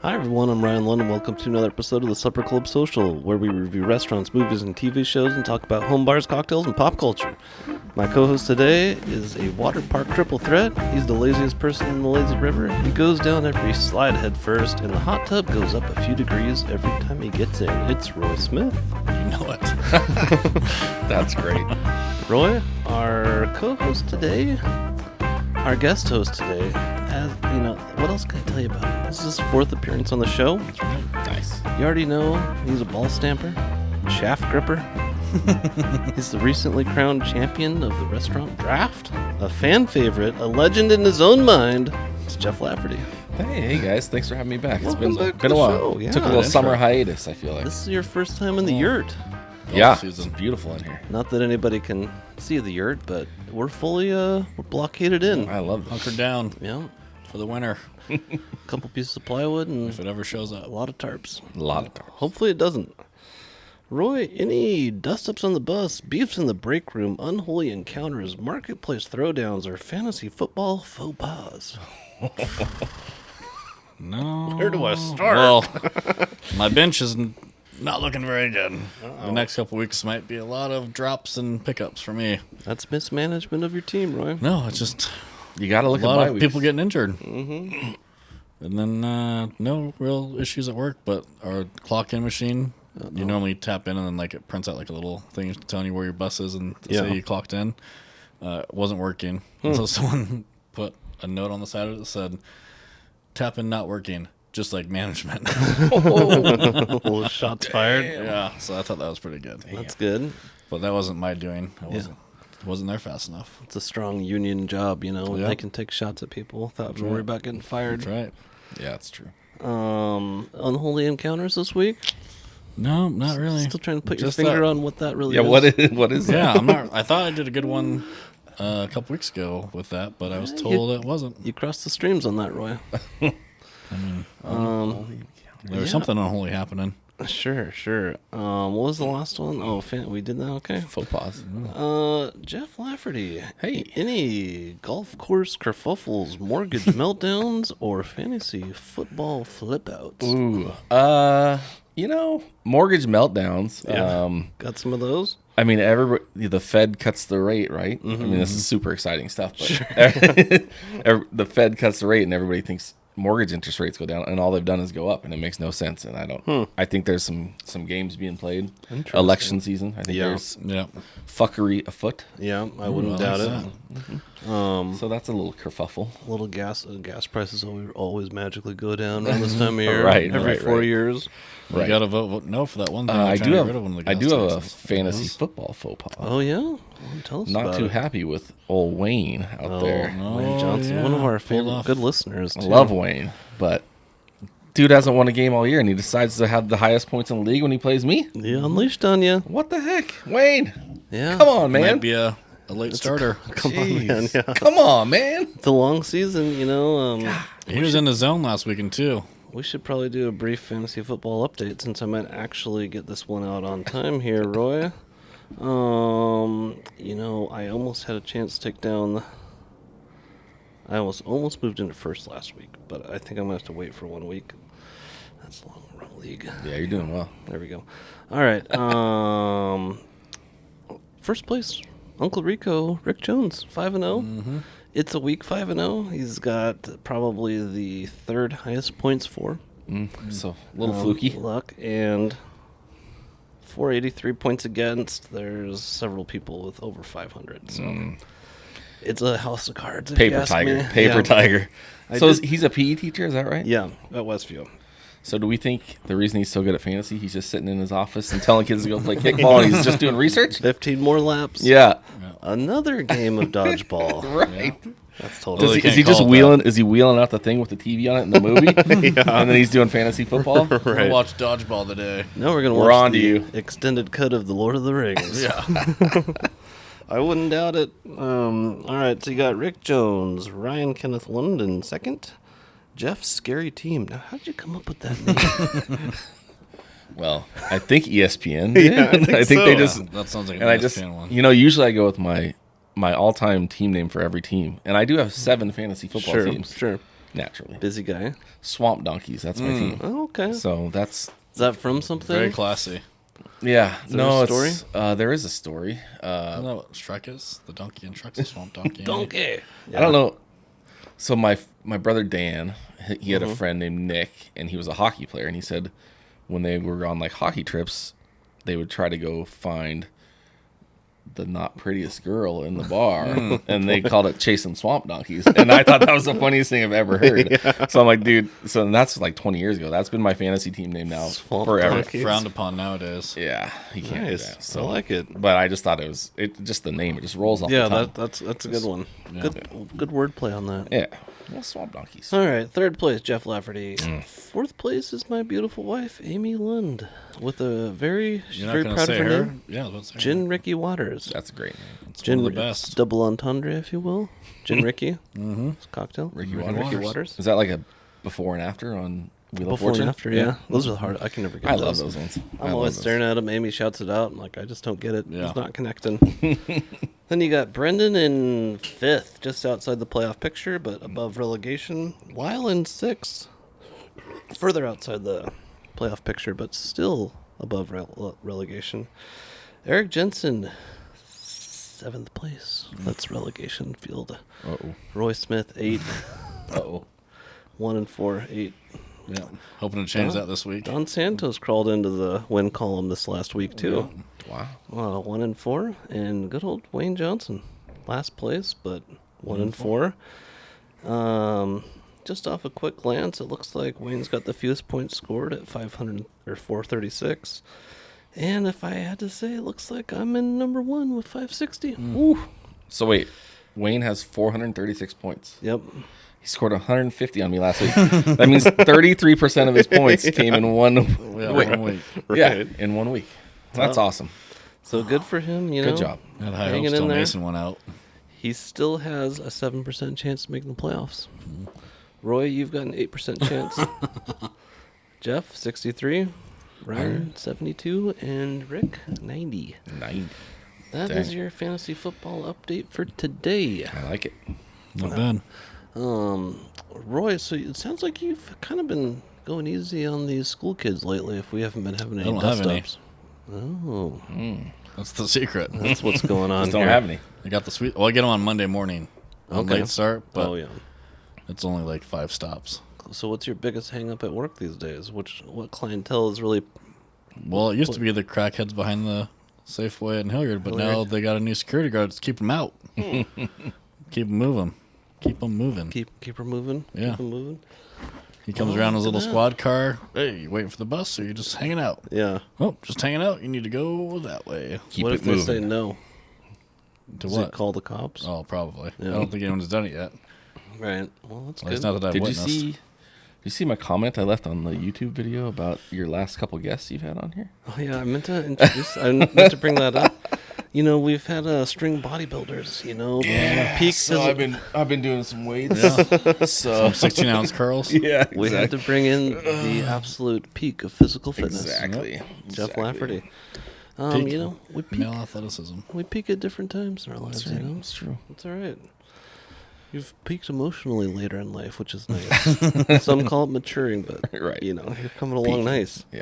Hi everyone, I'm Ryan London. Welcome to another episode of the Supper Club Social, where we review restaurants, movies, and TV shows and talk about home bars, cocktails, and pop culture. My co-host today is a water park triple threat. He's the laziest person in the lazy river. He goes down every slide head first, and the hot tub goes up a few degrees every time he gets in. It's Roy Smith. You know it. That's great. Roy, our co-host today, our guest host today, as you know, what else can I tell you about him? This is his fourth appearance on the show. Nice. You already know he's a ball stamper, shaft gripper. He's the recently crowned champion of the restaurant draft, a fan favorite, a legend in his own mind. It's Jeff Lafferty. Hey guys, thanks for having me back. Welcome It's back to been a the while. show, yeah. Took a little Good summer intro. hiatus, I feel like. This is your first time in the yurt. Yeah, season. it's beautiful in here. Not that anybody can see the yurt, but we're fully we're blockaded in. I love this. Hunker down Yeah, for the winter a couple pieces of plywood and if it ever shows a up. lot of tarps. A lot of cars. Hopefully it doesn't. Roy, any dust-ups on the bus, beefs in the break room, unholy encounters, marketplace throwdowns, or fantasy football faux pas? No. Where do I start? Well, my bench is not looking very good. The next couple weeks might be a lot of drops and pickups for me. That's mismanagement of your team, Roy. No, it's just You got to a look at lot bye of weeks. people getting injured. Mm-hmm. And then no real issues at work, but our clock-in machine, you normally tap in and then like it prints out like a little thing telling you where your bus is and to Yeah. say you clocked in. It wasn't working. So someone put a note on the side of it that said, tap in not working, just like management. Oh, shots fired. Yeah, so I thought that was pretty good. That's good. But that wasn't my doing. I wasn't there fast enough. It's a strong union job, you know, when Yep. they can take shots at people without having to right. worry about getting fired. That's right. Yeah, that's true. Unholy encounters this week? No, not really. Still trying to put your Just finger that- on what that really Yeah, is. what is that? Yeah, I'm not. I thought I did a good one a couple weeks ago with that, but I was told it wasn't. You crossed the streams on that, Roy. There was something unholy happening. Sure. What was the last one? Oh, we did that? Okay. Faux pas. Jeff Lafferty. Hey. Any golf course kerfuffles, mortgage meltdowns, or fantasy football flip-outs? Ooh. Mortgage meltdowns. Yeah. Got some of those? I mean, the Fed cuts the rate, right? I mean, this is super exciting stuff. But the Fed cuts the rate, and everybody thinks mortgage interest rates go down, and all they've done is go up, and it makes no sense. And I don't. I think there's some games being played. Election season. I think Yeah. there's Yeah. fuckery afoot. Yeah, I wouldn't I doubt like it. So that's a little kerfuffle. Little gas prices always magically go down around this time of year. Right, Every right, 4 right. years. You Right. got to vote no for that one thing. I do have one of the I gas do have a taxes. fantasy football faux pas. Oh yeah, well, tell us Not about too it. happy with old Wayne out there. Wayne Johnson, yeah. one of our Pulled favorite off. good listeners. I Too. love Wayne, but dude hasn't won a game all year, and he decides to have the highest points in the league when he plays me. Yeah, unleashed on you. What the heck, Wayne? Yeah, Come on, Might man. be a late starter. come on, man. Jeez. Yeah, Come on, man. it's a long season. You know, He was in the zone last weekend too. we should probably do a brief fantasy football update since I might actually get this one out on time here, Roy. You know, I almost had a chance to take down. I almost moved into first last week, but I think I'm gonna have to wait for 1 week. That's a long run league. Yeah, you're doing well. There we go. All right. First place, Uncle Rico, Rick Jones, 5-0. It's a week 5-0. He's got probably the third highest points for. So a little fluky. Luck and 483 points against. There's several people with over 500. So it's a house of cards. If you Paper ask tiger. me. Paper Yeah. tiger. I So did- he's a PE teacher, is that right? Yeah, at Westview. So do we think the reason he's so good at fantasy, he's just sitting in his office and telling kids to go play kickball, and he's just doing research? 15 more laps. Yeah. Another game of dodgeball. Right. That's totally. Well, Is they he can't just call it wheeling? Is he wheeling out the thing with the TV on it in the movie? And then he's doing fantasy football. We're gonna watch dodgeball today. Now we're gonna We're watch on to the you. extended cut of the Lord of the Rings. Yeah. I wouldn't doubt it. All right, so you got Rick Jones, Ryan Kenneth London second, Jeff's scary team. Now, how did you come up with that name? Well, I think ESPN. Did. Yeah, I think they so. just. That sounds like an And I just, ESPN one. usually I go with my all-time team name for every team, and I do have 7 fantasy football teams. Sure. naturally. Busy guy. Swamp Donkeys, that's my team. Oh, okay. So that's Is that from something? Very classy. yeah. there No, a story? it's there is a story. Isn't that what Shrek is? The donkey in Shrek's a swamp donkey. Donkey. I don't know. So my brother Dan, he had Mm-hmm. a friend named Nick, and he was a hockey player, and he said when they were on like hockey trips, they would try to go find the not prettiest girl in the bar, and they called it chasing swamp donkeys. And I thought that was the funniest thing I've ever heard. So I'm like, dude, so that's like 20 years ago. That's been my fantasy team name now Swamp forever. Donkeys. Frowned upon nowadays. Yeah, he can't do Nice. that. I So, like it. but I just thought it just the name. It just rolls off Yeah, the tongue. that's a good one. Yeah. Good wordplay on that. Yeah, well, swamp donkeys. All right, third place, Jeff Lafferty. Mm. Fourth place is my beautiful wife, Amy Lund, with a she's You're not very going to proud say of her her? name. Yeah, I was about to say Gin her. Ricky Waters. That's a great name. It's Gin one of the it's best. double entendre, if you will. Gin Ricky. Mm-hmm. Cocktail. Ricky Ricky Waters. Ricky Waters. Waters. Is that like a before and after on Wheel of Before and Fortune? after, yeah. Those are hard. I can never get I those. love those ones. I'm always staring at him. Amy shouts it out. I'm like, I just don't get it. Yeah. He's not connecting. Then you got Brendan in fifth, just outside the playoff picture, but above relegation. Weil in sixth, further outside the playoff picture, but still above relegation. Eric Jensen, seventh place. That's relegation field. Uh-oh. Roy Smith, 8. Uh-oh. 1 and 4, 8. Yeah. Hoping to change that this week. Don Santos crawled into the win column this last week, too. Wow. 1 and 4, and good old Wayne Johnson, last place, but 1 and 4. Just off a quick glance, it looks like Wayne's got the fewest points scored at 500 or 436. And if I had to say, it looks like I'm in number 1 with 560. Ooh. So wait, Wayne has 436 points. Yep. He scored 150 on me last week. That means 33% of his points came in one. Yeah, Wait, 1 week. yeah, Right. in 1 week. That's awesome. So good for him, you know. Good job. Had high Hanging hopes in till there. Mason went out. He still has a 7% chance to make the playoffs. Roy, you've got an 8% chance. Jeff, 63. Ryan, 72. And Rick, 90. 90. That is Dang. your fantasy football update for today. I like it. Not bad. Roy, so it sounds like you've kind of been going easy on these school kids lately if we haven't been having any don't have any. dust-ups. Oh, That's the secret. that's what's going on Just don't here. have any. I got the sweet. Well, I get them on Monday morning. Okay. Late start, but Oh, yeah. it's only like 5 stops. So what's your biggest hang-up at work these days? What clientele is really... Well, it used to be the crackheads behind the Safeway in Hilliard, but now Hilliard. they got a new security guard to keep them out. Keep them moving. Keep them moving. Keep her moving? Yeah. Keep her moving? He comes around in his look at little that. squad car. Hey, you waiting for the bus or you just hanging out? Yeah. Oh, just hanging out. You need to go that way. Keep What it if they say moving. no? To Does what? it call the cops? Oh, probably. Yeah. I don't think anyone's done it yet. Right. Well, that's At good. least not that I've Did you witnessed. see my comment I left on the YouTube video about your last couple guests you've had on here? Oh, yeah, I meant to introduce... I meant to bring that up. You know, we've had string bodybuilders, you know. Peak I've been doing some weights. Yeah. So 16-ounce curls. yeah, We had to bring in the absolute peak of physical fitness. exactly. Jeff Exactly. Lafferty. Peak. You know, we peak, Male athleticism. we peak at different times in our lives, That's right. you know. It's true. It's all right. You've peaked emotionally later in life, which is nice. Some call it maturing, but Right. you know, you're coming along Peaking. nice. Yeah.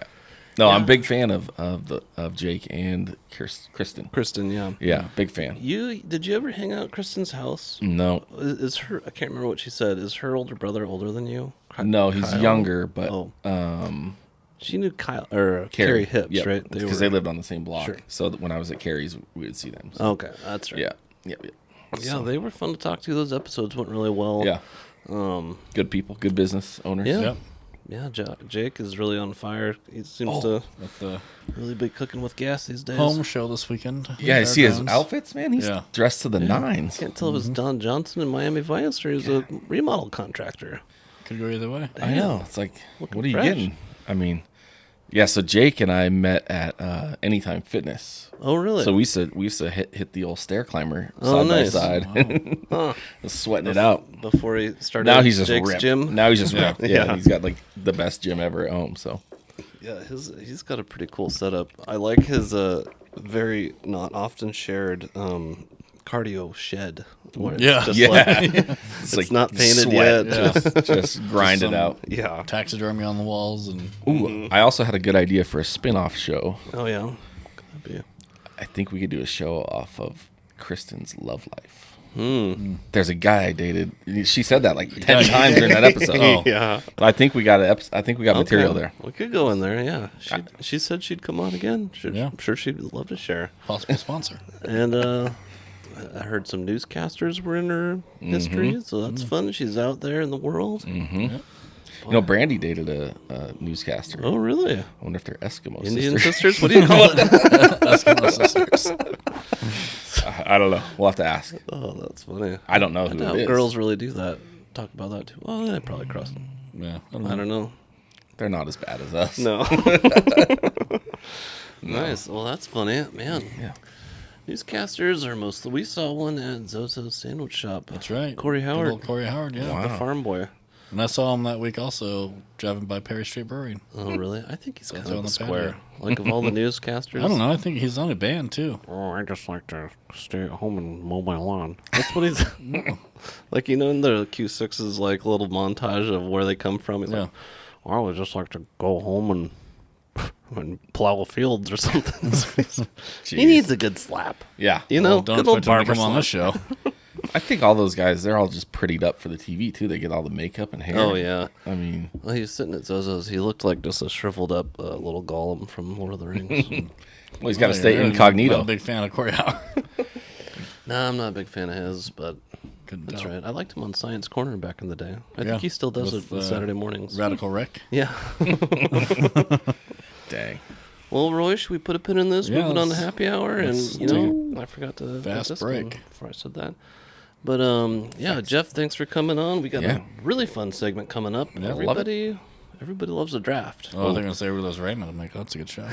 No, Yeah. I'm a big fan of Jake and Kristen. Kristen, yeah. Yeah, big fan. Did you ever hang out at Kristen's house? No, Is her? I can't remember what she said. Is her older brother older than you? no, he's Kyle? younger, but Oh. She knew Kyle or Carrie Hips, yep, right? Because they lived on the same block. Sure. So that when I was at Carrie's, we would see them. So, Okay, that's right. yeah, yep. Yeah, they were fun to talk to. Those episodes went really well. Yeah, Um, good people, good business owners. Yeah. Yep. yeah, Jake is really on fire. He seems Oh. to With the really be cooking with gas these days. home show this weekend. Yeah, you see his Fairgrounds. outfits, man. He's Yeah. dressed to the nines. Can't tell if it's Don Johnson in Miami Vice or he's a remodel contractor. Could go either way. I know. It's like, Looking what are you fresh. getting? I mean, yeah. So Jake and I met at Anytime Fitness. Oh, really? So we used to hit the old stair climber Oh, side nice. by side, Huh. just sweating it out. Before he started Now he's just Jake's ripped. gym. Now he's just Yeah. ripped. Yeah, Yeah. he's got like the best gym ever at home. So Yeah, he's got a pretty cool setup. I like his very not often shared cardio shed Where it's Yeah. just Yeah. like, It's it's not painted sweat. yet. Yeah. Just grind it Some- out. Yeah. Taxidermy on the walls and Ooh, I also had a good idea for a spin-off show. Oh yeah. Could be. I think we could do a show off of Kristen's love life. Hmm. There's a guy I dated. She said that like 10 times during that episode. Oh. Yeah. But I think we got material Okay. there. We could go in there. Yeah. She said she'd come on again. Yeah. I'm sure she'd love to share. possible sponsor. And I heard some newscasters were in her history, so that's fun. She's out there in the world. You know, Brandy dated a newscaster. Oh, really? I wonder if they're Eskimo Indian sisters. sisters? What do you call it? Eskimo sisters. I don't know. We'll have to ask. Oh, that's funny. I don't know I who doubt it is. girls really do that. Talk about that too. Well, they probably cross. Yeah. I don't know. They're not as bad as us. No. Nice. Well, that's funny, man. Yeah. Newscasters are mostly. We saw one at Zozo's Sandwich Shop. That's right. Corey Good Howard, old Corey Howard, yeah. Wow. the farm boy. And I saw him that week also driving by Perry Street Brewing. Oh, really? I think he's kind there of on the the square. patio. Like of all the newscasters. I don't know. I think he's on a band too. Oh, I just like to stay at home and mow my lawn. That's what he's like. You know, in the Q6's like little montage of where they come from. He's Yeah. like, well, I would just like to go home and plow fields or something. He Jeez. needs a good slap. Yeah. You know, Well, don't good old expect him to barber come on slap. this show. I think all those guys, they're all just prettied up for the TV, too. They get all the makeup and hair. Oh yeah. I mean, Well, he was sitting at Zozo's. He looked like just a shriveled up little Gollum from Lord of the Rings. well, he's got to Oh, stay you're incognito. Not a big fan of Corey Howard. Nah, I'm not a big fan of his, but Couldn't that's tell. right. I liked him on Science Corner back in the day. I Yeah, think he still does with, it on Saturday mornings. Radical Rick. Yeah. Dang. Well, Roy, should we put a pin in this? Yeah, Move it on to let's- happy hour, and let's you know, I forgot to get fast this break. going before I said that. But yeah, Jeff, thanks for coming on. We got Yeah. a really fun segment coming up. Yeah, love Everybody loves a draft. Oh, they're gonna say Rudolph Raymond. I'm like, oh, that's a good show.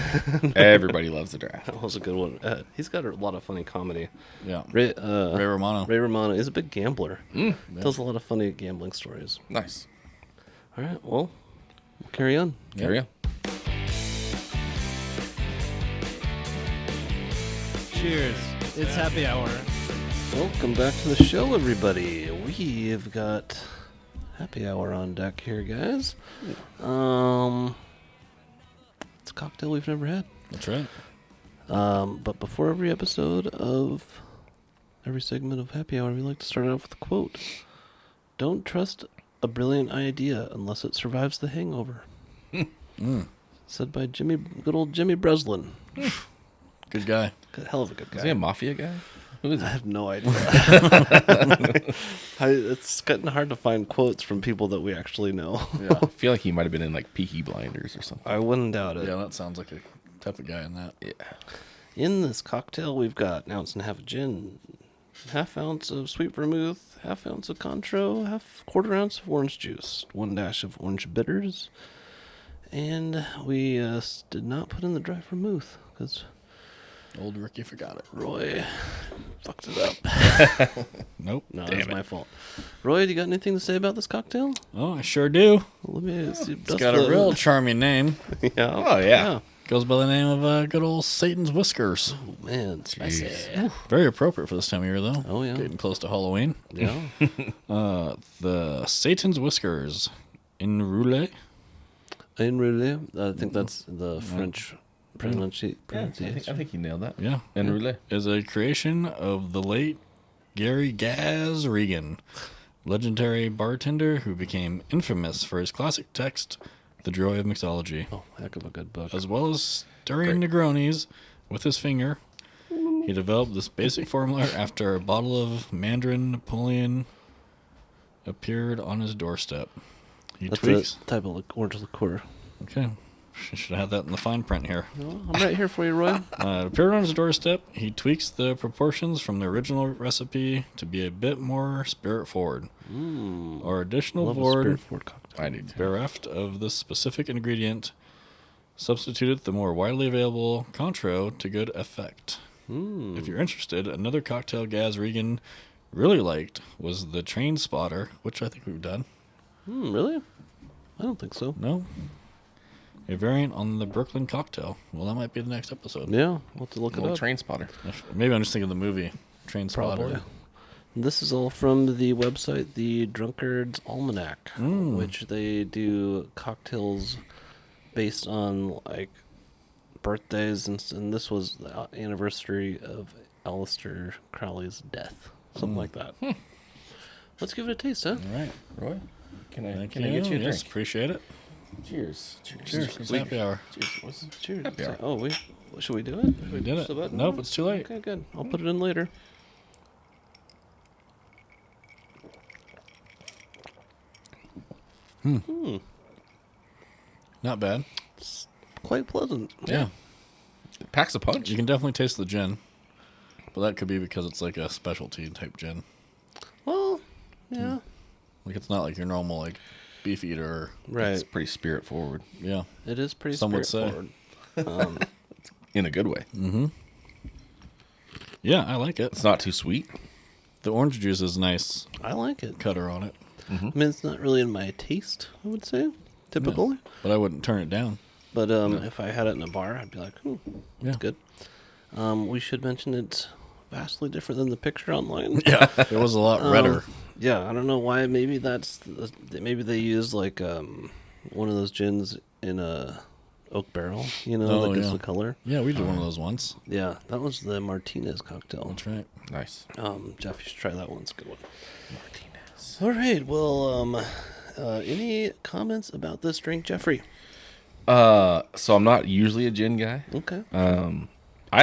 Everybody loves the draft. That was a good one. He's got a lot of funny comedy. Yeah. Ray Romano. Romano is a big gambler. Tells a lot of funny gambling stories. Nice. All right, well, we'll carry on. Carry on. Cheers. It's happy hour. Welcome back to the show, everybody. We've got happy hour on deck here, guys. It's a cocktail we've never had. That's right. But before every episode of every segment of happy hour, we like to start out with a quote. Don't trust a brilliant idea unless it survives the hangover. Said by good old Jimmy Breslin. Good guy. Good, hell of a good guy. Is he a mafia guy? Who is I he? have no idea. It's getting hard to find quotes from people that we actually know. Yeah. I feel like he might have been in like Peaky Blinders or something. I wouldn't doubt it. Yeah, that sounds like a type of guy in that. Yeah. In this cocktail, we've got an ounce and a half of gin, half ounce of sweet vermouth, half ounce of Cointreau, quarter ounce of orange juice, 1 dash of orange bitters, and we did not put in the dry vermouth because Old Ricky forgot it. Roy fucked it up. Nope. No, Damn it's it. my fault. Roy, do you got anything to say about this cocktail? Oh, I sure do. Let me see. It's got a real charming name. yeah. Oh, yeah. Goes by the name of good old Satan's Whiskers. Oh, man, spicy. Jeez. Very appropriate for this time of year, though. Oh, yeah. Getting close to Halloween. Yeah. The Satan's Whiskers in Roulet. In Roulet, I think that's the French pronunciation. I think he nailed that. Yeah. And roulette. Is a creation of the late Gary Gaz Regan, legendary bartender who became infamous for his classic text, The Joy of Mixology, Oh, heck of a good book. as well as stirring Negronis with his finger. He developed this basic formula after a bottle of Mandarin Napoleon appeared on his doorstep. He That's tweaks. a type of orange liqueur. Okay. Should have that in the fine print here. Well, I'm right here for you, Roy. It appeared on his doorstep. He tweaks the proportions from the original recipe to be a bit more spirit forward. Or additional Love a board spirit forward cocktail. I need to. bereft of this specific ingredient, substituted the more widely available Cointreau to good effect. If you're interested, another cocktail Gaz Regan really liked was the Train Spotter, which I think we've done. Really? I don't think so. No? A variant on the Brooklyn cocktail. Well, that might be the next episode. Yeah, we'll have to look it Little up. train spotter. Maybe I'm just thinking of the movie Train Spotter. Probably. This is all from the website, the Drunkard's Almanac, which they do cocktails based on like birthdays, and this was the anniversary of Aleister Crowley's death, something like that. Let's give it a taste, huh? All right. Roy, can I Thank get you a drink? Yes, appreciate it. Cheers. Cheers. It's happy hour. Cheers. Cheers. Happy hour. Oh, should we do it? We did Push it. the button? Nope, it's too late. Okay, good. I'll put it in later. Not bad. It's quite pleasant. Yeah. It packs a punch. You can definitely taste the gin. But that could be because it's like a specialty type gin. Well, yeah. Like it's not like your normal like beef eater. Right. It's pretty spirit forward Yeah. It is pretty Some would say. straightforward. in a good way. Yeah, I like it. It's not too sweet. The orange juice is nice I like it. cutter on it. I mean, it's not really in my taste, I would say, typically. But I wouldn't turn it down. But if I had it in a bar, I'd be like, that's Yeah. good. We should mention it's vastly different than the picture online. Yeah. It was a lot redder. Yeah, I don't know why. Maybe maybe they used like one of those gins in a oak barrel, Oh, that gives yeah. the color. Yeah, we did one of those once. Yeah, that was the Martinez cocktail. That's right. Nice. Jeff, you should try that one. It's a good one. Martinez. All right. Well, any comments about this drink, Jeffrey? So I'm not usually a gin guy. Okay. I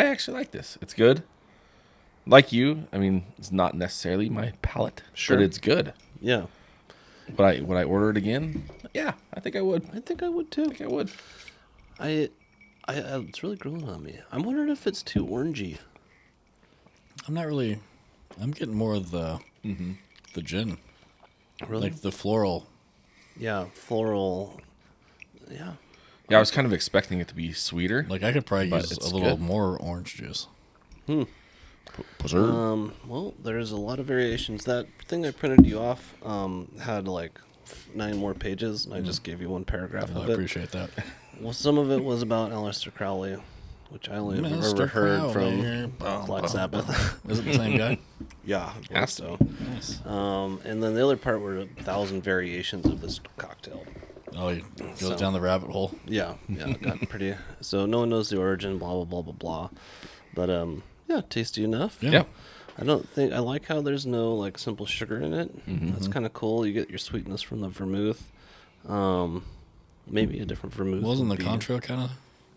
actually like this. It's good. Like you, I mean, it's not necessarily my palate, Sure. but it's good. Yeah, Would I order it again? Yeah, I think I would. I think I would too. I think I would. It's really growing on me. I'm wondering if it's too orangey. I'm not really. I'm getting more of the gin, Really? like the floral. Yeah, floral. Yeah. Yeah, I was kind of expecting it to be sweeter. Like I could probably But use it's a little good. more orange juice. Well, there's a lot of variations. That thing I printed you off had like 9 more pages, and I just gave you one paragraph I of it. appreciate that. Well, some of it was about Aleister Crowley, which I only have ever Mr. heard from Crowley. Black Sabbath. Is it the same guy? Yeah, I believe Has so. Nice. And then the other part were 1,000 variations of this cocktail. Oh, he goes So- down the rabbit hole. Yeah, it got pretty. So no one knows the origin. Blah blah blah blah blah. But yeah, tasty enough. Yeah. Yeah. I don't think I like how there's no like simple sugar in it. That's kind of cool. You get your sweetness from the vermouth. Maybe a different vermouth. Wasn't the would be- Contro kind of?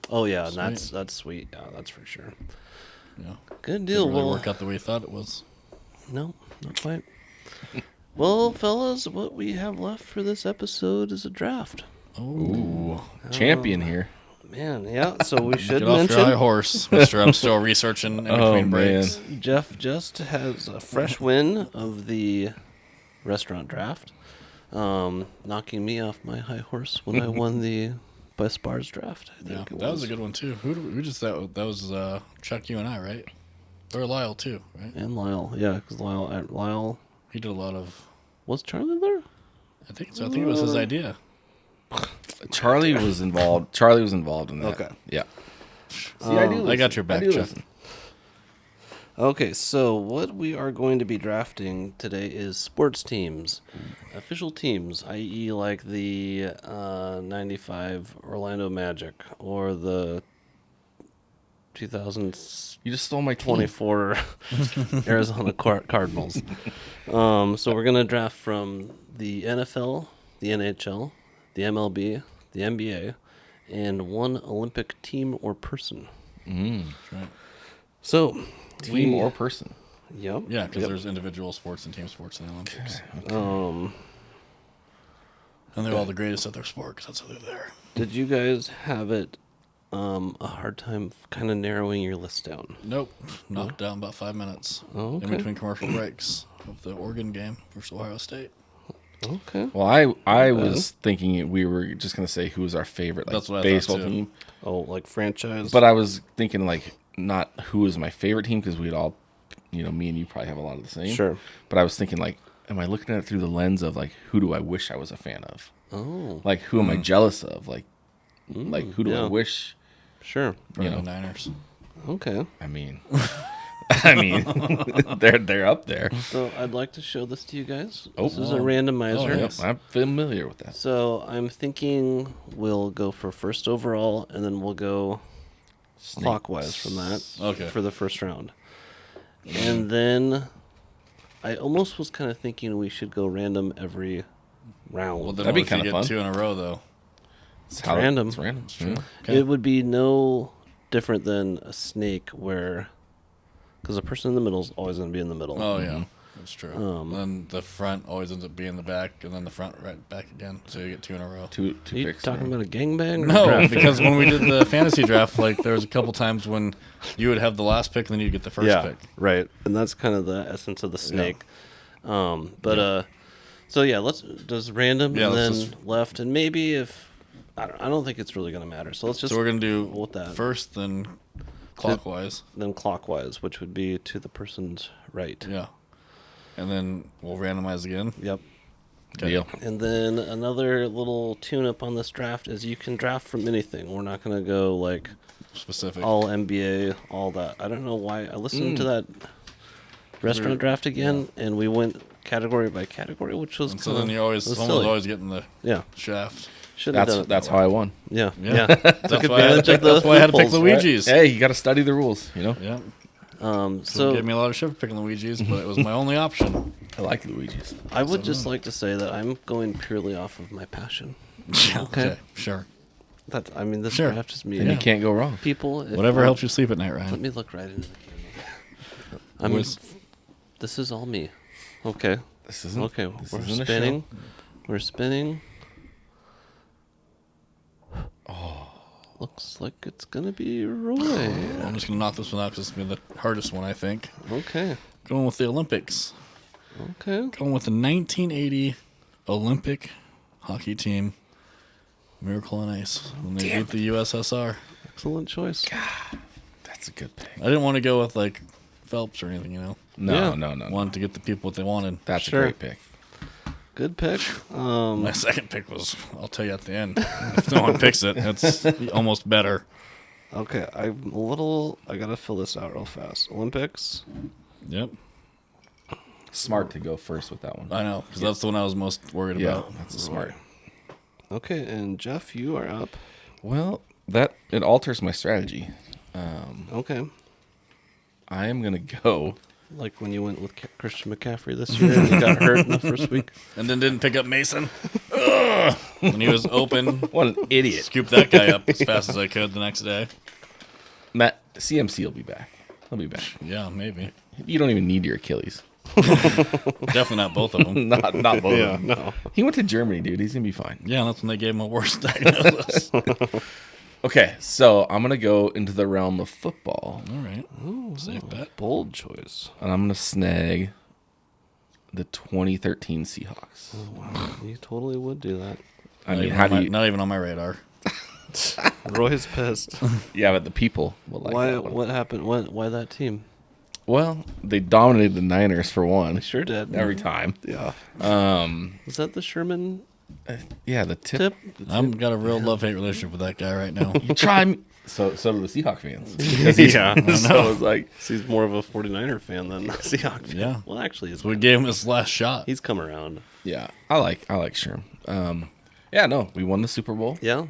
Oh yeah, Sweet. that's sweet. Yeah, that's for sure. Yeah. Good deal. Didn't really Well, work out the way you thought it was. no, not quite. Well, fellas, what we have left for this episode is a draft. Oh, Champion here. Man, yeah. So we should get off your high mention horse, Mister. I'm still researching in Oh, between breaks. man. Jeff just has a fresh win of the restaurant draft, knocking me off my high horse when I won the Best Bars draft. I Yeah, think it that was a good one too. Who just that was Chuck, you and I, right? Or Lyle too, right? And Lyle, yeah, because Lyle He did a lot of. was Charlie there? I think so. I think it was his idea. Charlie was involved. Charlie was involved in that. Okay. Yeah. See, I got your back, Jeff. Okay, so what we are going to be drafting today is sports teams, official teams, i.e., like the 95 Orlando Magic or the 2024 You just stole my team. Arizona Cardinals. So we're going to draft from the NFL, the NHL, the MLB, the NBA, and one Olympic team or person. That's right. So, Team or person. Yep. Yeah, because Yep. there's individual sports and team sports in the Olympics, Um, and they're all the greatest at their sport because that's how they're there. did you guys have it a hard time kind of narrowing your list down? Nope, knocked down about 5 minutes Oh, in okay. between commercial breaks of the Oregon game versus Ohio State. Okay. Well, I was thinking we were just gonna say who was our favorite That's what I thought, baseball too. team, Oh, like franchise. but I was thinking like not who was my favorite team because we'd all, me and you probably have a lot of the same. Sure. But I was thinking like, am I looking at it through the lens of like who do I wish I was a fan of? Oh, Like who am I jealous of? Like who do yeah. I wish? sure. Probably know. the Niners. Okay. I mean, I mean, they're up there. So I'd like to show this to you guys. Oh. This is a Oh. randomizer. Oh, Yep, I'm familiar with that. So I'm thinking we'll go for first overall, and then we'll go clockwise from that Okay. for the first round. And then I almost was kind of thinking we should go random every round. Well, then That'd be what if you kinda get fun. 2 in a row, though? It's random. It's random. Yeah. Okay. It would be no different than a snake where, because the person in the middle is always going to be in the middle. Oh, yeah. That's true. Um, then the front always ends up being the back, and then the front right back again. So you get 2 in a row. Two Are you picks. talking there. about a gangbang? Or No, draft? because when we did the fantasy draft, like there was a couple times when you would have the last pick, and then you'd get the first yeah, pick. right. And that's kind of the essence of the snake. So yeah, let's does random Yeah, and let's then just- left, and maybe if I don't think it's really going to matter. So let's just So we're gonna do roll with that. first, then clockwise. then clockwise, which would be to the person's right. Yeah, and then we'll randomize again. Yep. Okay. Deal. And then another little tune-up on this draft is you can draft from anything. We're not going to go like Specific. all NBA, all that. I don't know why. I listened to that restaurant draft again, and we went category by category, which was And so kinda, then you're always was someone's silly. always getting the Yeah, shaft. should have done it. That's that how way. I won. Yeah, Yeah. yeah. That's Took why I had advantage to of pick, that's why I had to pick loopholes. Luigi's. Hey, you got to study the rules. You know. Yeah. So So gave me a lot of shit for picking Luigi's, but it was my only option. I like Luigi's. I would just like to say that I'm going purely off of my passion. Yeah, Okay. Sure. That I mean, this Sure. draft is me. And you can't go wrong. People, if Whatever not- helps you sleep at night, Let Ryan. me look right into the camera. I mean, Was- this is all me. Okay. This isn't. Okay. This We're isn't a spinning. We're spinning. Oh. Looks like it's gonna be Roy. I'm just gonna knock this one out because it's gonna be the hardest one, I think. Okay. Going with the Olympics. Okay. Going with the 1980 Olympic hockey team, Miracle on Ice, when they beat the USSR. Excellent choice. That's a good pick. I didn't want to go with like Phelps or anything, you know. No, Yeah. no. Wanted to get the people what they wanted. That's Sure. a great pick. Good pick. My second pick was, I'll tell you at the end. If no one picks it, it's almost better. Okay. I'm a little. I gotta fill this out real fast. Olympics. Yep, Smart to go first with that one. I know, because that's the one I was most worried Yeah, about. that's a smart. Okay. And Jeff, you are up. Well, it alters my strategy. Okay. I am gonna go. Like when you went with Christian McCaffrey this year and he got hurt in the first week. And then didn't pick up Mason. Ugh. When he was open, What an idiot! scooped that guy up as fast as I could the next day. Matt CMC will be back. He'll be back. Yeah, maybe. You don't even need your Achilles. Definitely not both of them. Not both. of them. No. He went to Germany, dude. He's gonna be fine. Yeah, that's when they gave him a worse diagnosis. Okay, so I'm gonna go into the realm of football, All right. Safe bet. Bold choice. and I'm gonna snag the 2013 Seahawks. Wow. You totally would do that. I Not mean, even how on do my- you? Not even on my radar. Roy's pissed. Yeah, but the people will like why? that one. What happened? Why that team? Well, they dominated the Niners for one Sure did. every time. Yeah. Um, Was that the Sherman yeah, the tip. tip? I've got a real love-hate relationship with that guy right now. You try me. So do the Seahawk fans. Because he's- Yeah. So it's like, He's more of a 49er fan than a Seahawks fan. Yeah. Well, actually, So we gave him his last shot. he's come around. yeah, I like Sherm. Yeah, no, we won the Super Bowl. Yeah.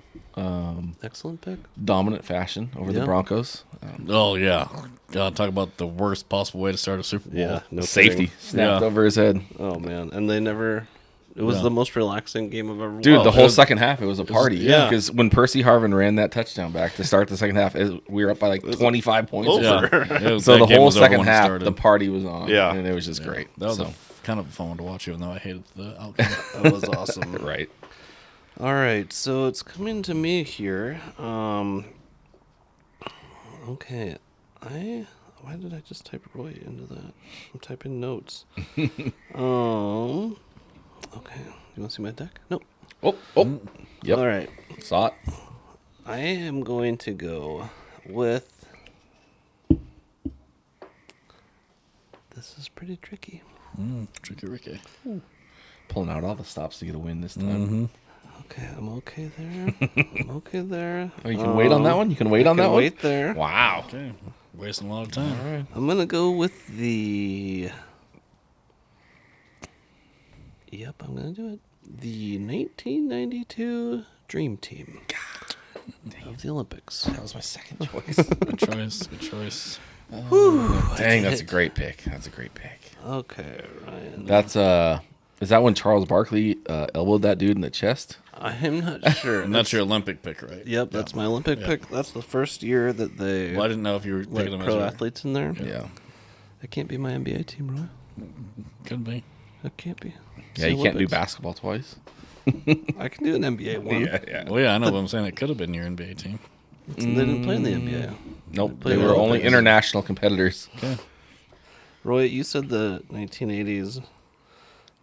Excellent pick. Dominant fashion over the Yeah. Broncos. Oh, yeah. God, talk about the worst possible way to start a Super Bowl. Yeah. No Safety kidding. snapped Yeah. over his head. Oh man, and they never. It was Yeah. the most relaxing game I've ever. Dude, watched. the whole second half, it was a party. yeah. Because when Percy Harvin ran that touchdown back to start the second half, we were up by like 25 points. over. Yeah. So That the game whole was over second when it half, started. the party was on. Yeah. And it was just great. That was so, kind of a fun one to watch, even though I hated the outcome. That was awesome. right. All right, so it's coming to me here. Okay, why did I just type Roy into that? I'm typing notes. Okay, you want to see my deck? Nope. Oh. Yep. All right, Saw it. I am going to go with. This is pretty tricky. Tricky Ricky. Pulling out all the stops to get a win this time. Okay, I'm okay there. I'm okay there. Oh, you can wait on that one? You can wait on I that can one? wait there. Wow. Okay. Wasting a lot of time. I'm gonna go with the. Yep, I'm gonna do it. The 1992 Dream Team of the Olympics. That was my second choice. Good choice. Good choice. Dang, that's a great pick. That's a great pick. Okay, Ryan. That's is that when Charles Barkley elbowed that dude in the chest? I'm not sure. And that's your Olympic pick, right? Yep, that's my Olympic pick. That's the first year that they Well, I didn't know if you were let taking them pro as your- athletes in there. Yeah. That can't be my NBA team, Roy. Could be. That can't be. It's Yeah, the you can't do Olympics. basketball twice. I can do an NBA one. yeah. Well, yeah, I know, but I'm saying it could have been your NBA team. They didn't play in the NBA. Nope, Play they the were only Olympics. international competitors. Okay. Roy, you said the 1980s.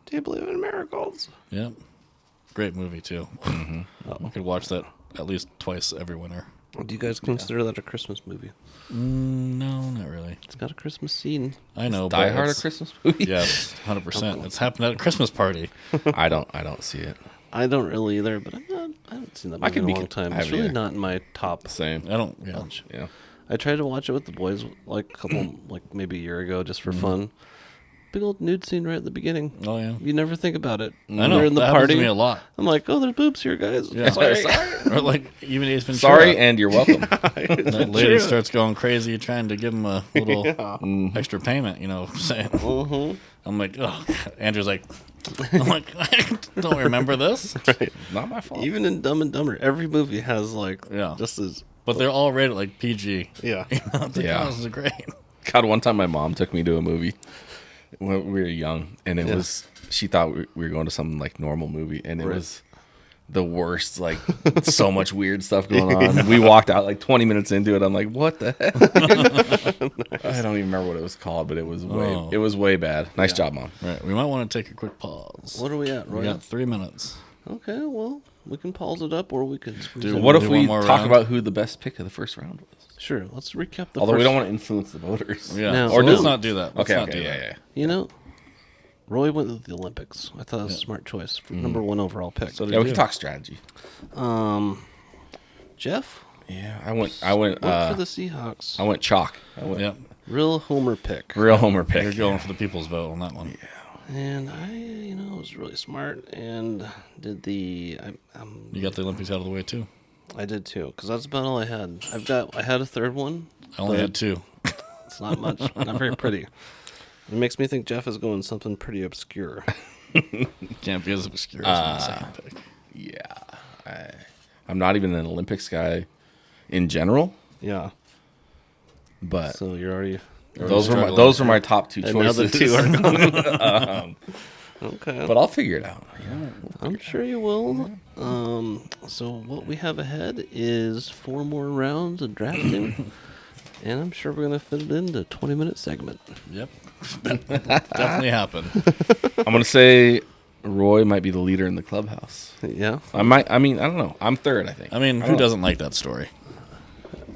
Do you believe in miracles? Yep. Great movie, too. I could watch that at least twice every winter. Do you guys consider that a Christmas movie? No, not really. It's got a Christmas scene. I know, Die but Hard a it's- Christmas movie? Yes, 100%. It's happened at a Christmas party. I don't see it. I don't really either, but I haven't seen that I movie could in a be long con- time. I It's haven't really either. not in my top Same. I don't, yeah. bunch. Yeah. I tried to watch it with the boys like a couple, like maybe a year ago, just for fun. Big old nude scene right at the beginning. Oh, yeah. You never think about it. I know. They're in the that happens party. to me a lot. I'm like, oh, there's boobs here, guys. Yeah. Sorry. Or like, even Ace Ventura. Sorry, and you're welcome. That lady starts going crazy trying to give him a little extra payment, you know, saying. I'm like, oh, Andrew's like, I'm like, don't remember this. Not my fault. Even in Dumb and Dumber, every movie has like Yeah. just as But they're all rated like PG. yeah. I'm like, Yeah. oh, this is great. God, one time my mom took me to a movie when we were young, and it was, she thought we were going to some like normal movie, and it was the worst, like so much weird stuff going on. We walked out like 20 minutes into it. I'm like, what the heck? I don't even remember what it was called, but it was way bad. Nice job, Mom. Right. We might want to take a quick pause. What are we at, We Roy? got 3 minutes. Okay, well, we can pause it up or we could squeeze Do it. What Do if one we more talk round? about who the best pick of the first round was? Sure, let's recap the Although first. we don't want to influence the voters. Yeah. No. So Or let's do- not do that. Let's Okay, not okay, do yeah, that. yeah. You know, Roy went with the Olympics. I thought that was a smart choice for number one overall pick. So did Yeah, we you. can talk strategy. Jeff Yeah, I went went for the Seahawks. I went chalk. I went Yep. Real homer pick. real homer pick. You're going for the people's vote on that one. And I, was really smart and did the. You got the Olympics out of the way, too. I did too, because that's about all I had. I had a third one. I only but had 2. It's not much. Not very pretty. It makes me think Jeff is going something pretty obscure. Can't be as obscure as my second pick. Yeah, I'm not even an Olympics guy in general, Yeah. but So you're already. those were my top two And now the choices. two are gone. Okay. But I'll figure it out. Yeah. I'm sure you will. So what we have ahead is 4 more rounds of drafting, and I'm sure we're gonna fit it into a 20-minute segment. Yep. Definitely happened. I'm gonna say Roy might be the leader in the clubhouse. Yeah. I don't know. I'm third, I think. I mean, don't who know. doesn't like that story?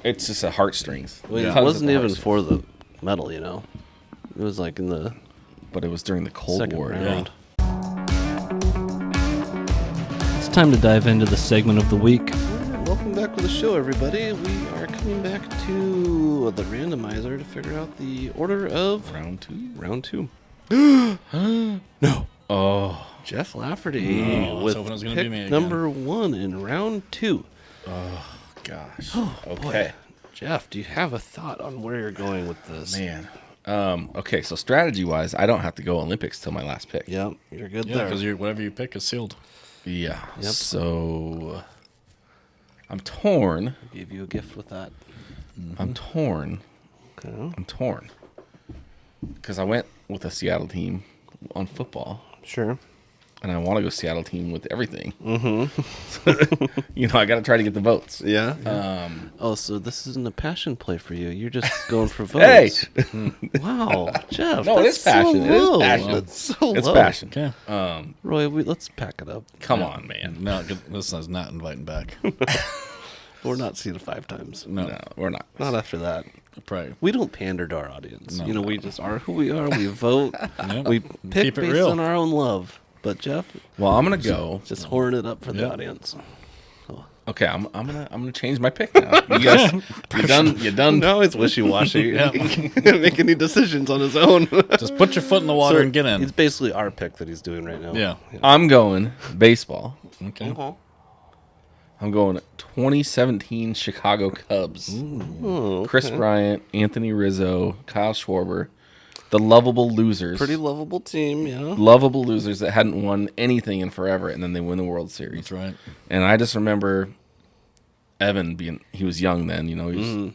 It's just a heartstrings. Well, Tugs it at wasn't the even heartstrings. for the medal, It was like in the But it was during the Cold second War. round. It's time to dive into the segment of the week. Welcome back to the show, everybody. We are coming back to the randomizer to figure out the order of Round two. round 2. Oh, Jeff Lafferty I was with hoping it was gonna pick be me again. number 1 in round 2. gosh. Oh, Okay. Jeff, do you have a thought on where you're going with this? Man. Okay, so strategy wise, I don't have to go Olympics till my last pick. Yep, you're good Yeah, there. because whatever you pick is sealed. Yeah. Yep. So I'm torn. Gave you a gift with that. I'm torn. Okay. I'm torn. Because I went with a Seattle team on football, Sure. and I want to go Seattle team with everything. Mm-hmm. I got to try to get the votes. Yeah. Oh, so this isn't a passion play for you. You're just going for Hey! votes. Wow, Jeff. No, it that's is passion. So It is low. passion. That's so It's low. passion. Okay. Roy, let's pack it up. Come on, man. No, this is not inviting back. We're not seated 5 times. No, No, we're not. Not after that. probably. We don't pander to our audience. No. We just are who we are. We vote. Yep. We pick Keep it based real. on our own love. But Jeff, Well, I'm going to go. just horn it up for the Yep. audience. Okay, I'm gonna change my pick now. You guys, you done? No, it's wishy-washy. He can't make any decisions on his own. Just put your foot in the water and get in. It's basically our pick that he's doing right now. Yeah. I'm going baseball. Okay. I'm going 2017 Chicago Cubs. Oh, Chris Bryant, Anthony Rizzo, Kyle Schwarber, the lovable losers. pretty lovable team, yeah. Lovable losers that hadn't won anything in forever, and then they win the World Series. That's right. And I just remember Evan he was young then, he was, and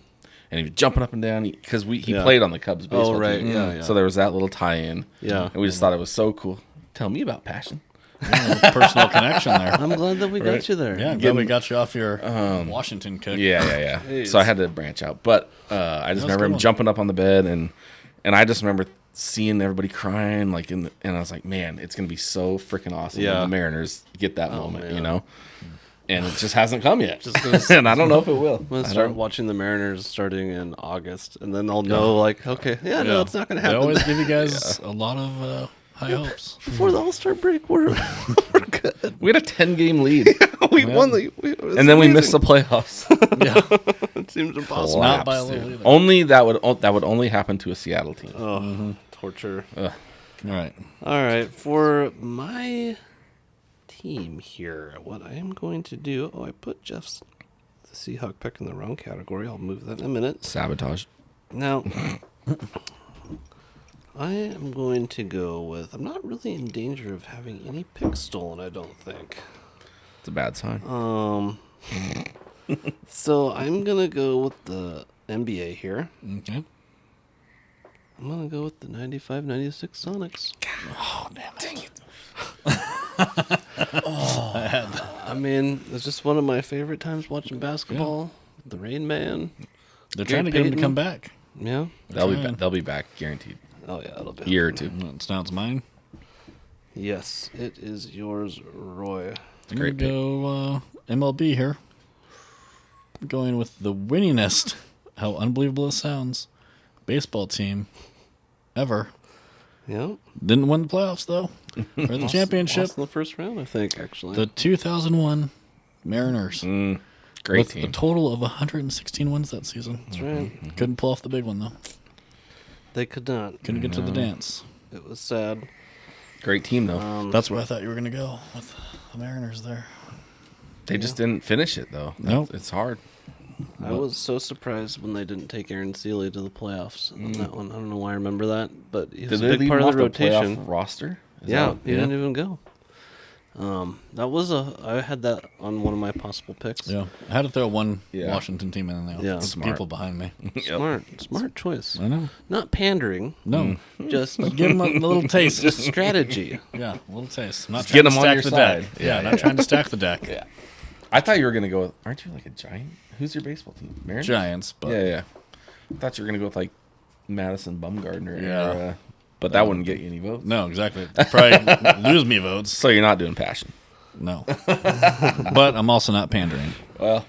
he was jumping up and down because he Yeah. played on the Cubs baseball right, team. yeah, yeah. So there was that little tie-in. Yeah. And we just thought it was so cool. Tell me about passion. Personal connection there. I'm glad that we got you there. Yeah, glad we got you off your Washington kick. Yeah. Jeez. So I had to branch out. But I just remember him jumping up on the bed, and I just remember seeing everybody crying, and I was like, man, it's going to be so freaking awesome when the Mariners get that moment, man. And it just hasn't come yet. And I don't know if it will. I'm going to start watching the Mariners starting in August, and then I'll know, okay, no, it's not going to They happen. always give you guys a lot of high hopes. Before the All-Star break, we're good. We had a 10-game lead, We won the... and then we missed the playoffs. Yeah. It seems impossible. Not by a Collapsed, little dude. either. Only that would only happen to a Seattle team. Oh, torture. All right. All right, for my team here, what I am going to do... Oh, I put Jeff's the Seahawk pick in the wrong category. I'll move that in a minute. Sabotage. Now, I am going to go with... I'm not really in danger of having any picks stolen, I don't think. It's a bad sign. So I'm going to go with the NBA here. Okay. I'm going to go with the 95-96 Sonics. Oh, damn it. I mean, it's just one of my favorite times watching basketball. The Rain Man. They're Gary trying to get him to Payton. come back. Yeah. They'll be back guaranteed. Oh, yeah, it'll be. Year or two. It's now it's mine. Yes, it is yours, Roy. I'm Great going to go MLB here. Going with the winningest, how unbelievable it sounds, baseball team ever. Yeah. Didn't win the playoffs, though, or the championship. Lost in the first round, I think, actually. The 2001 Mariners. Great with team. a total of 116 wins that season. That's right. Couldn't pull off the big one, though. They could not. Couldn't get to the dance. It was sad. Great team though. That's where I thought you were going to go with the Mariners there. They just didn't finish it though. Nope. It's hard. I was so surprised when they didn't take Aaron Seeley to the playoffs on that one. I don't know why I remember that, but he was Did a they big leave part him of off the the rotation. playoff roster? Is Yeah, that- he didn't even go. That was I had that on one of my possible picks. Yeah. I had to throw one Yeah. Washington team in there. Yeah. With Smart. people behind me. Smart choice. I know. Not pandering, No. just Give them a little taste. just strategy. Yeah, a little taste. I'm not get trying to 'em on stack your the side. deck. Yeah, Yeah, not trying to stack the deck. Yeah. I thought you were gonna go with. Aren't you like a Giant? Who's your baseball team? Mariners. Giants, but Yeah. I thought you were gonna go with like Madison Bumgarner. Yeah. Era, but that wouldn't get you any votes. no, exactly. Probably lose me votes. So you're not doing passion. No. But I'm also not pandering. Well,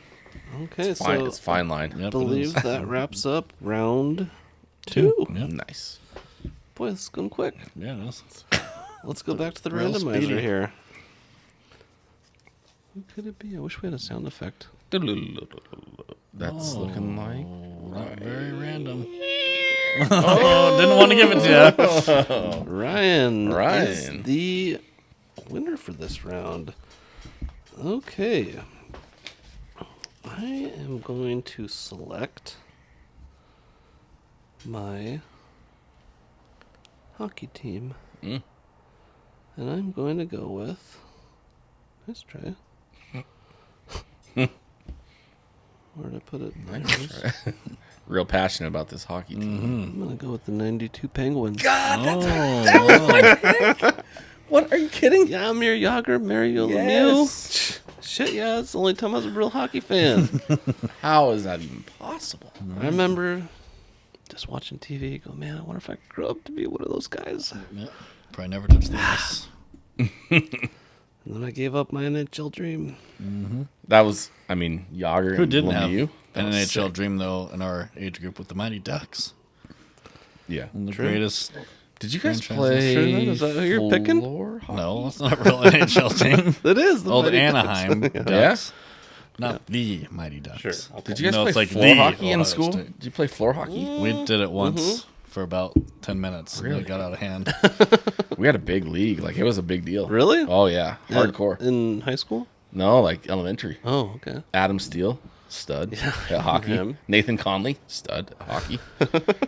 Okay, fine. so It's fine line. Yep, I it believe is. that wraps up round 2. Yep. Nice. Boy, this is going quick. Yeah, it is. Let's go back to the Real randomizer speedy. here. Who could it be? I wish we had a sound effect. That's looking like. Not very random. Oh, didn't want to give it to you. Ryan is Ryan. the winner for this round. Okay. I am going to select my hockey team. Mm. And I'm going to go with... Nice try. Where did I put it? Real passionate about this hockey team. I'm going to go with the 92 Penguins. Oh, What? Are you kidding? Yamir Yager, Mario Yes. Lemieux. Shit, yeah, it's the only time I was a real hockey fan. How is that even possible? I remember just watching TV, go, man, I wonder if I could grow up to be one of those guys. yeah. Probably never touched the ice. And then I gave up my NHL dream. That was, I mean, Yager. Who and didn't Lemieux. have That an was NHL sick. dream, though, in our age group with the Mighty Ducks? Yeah. And the True. greatest. Did you guys Franchise. play? Sure, is that who you're picking? floor hockey? No, that's not a real NHL team. That is the Old Mighty Ducks. Anaheim Yeah? Ducks. Not the Mighty Ducks. Sure. Did you guys No, it's play like floor the hockey in Ohio school? State. Did you play floor hockey? We did it once for about 10 minutes. Really? And it got out of hand. We had a big league. Like, it was a big deal. Really? Oh, yeah. Hardcore. In high school? No, like elementary. Oh, okay. Adam Steele, stud at hockey. Him. Nathan Conley, stud at hockey.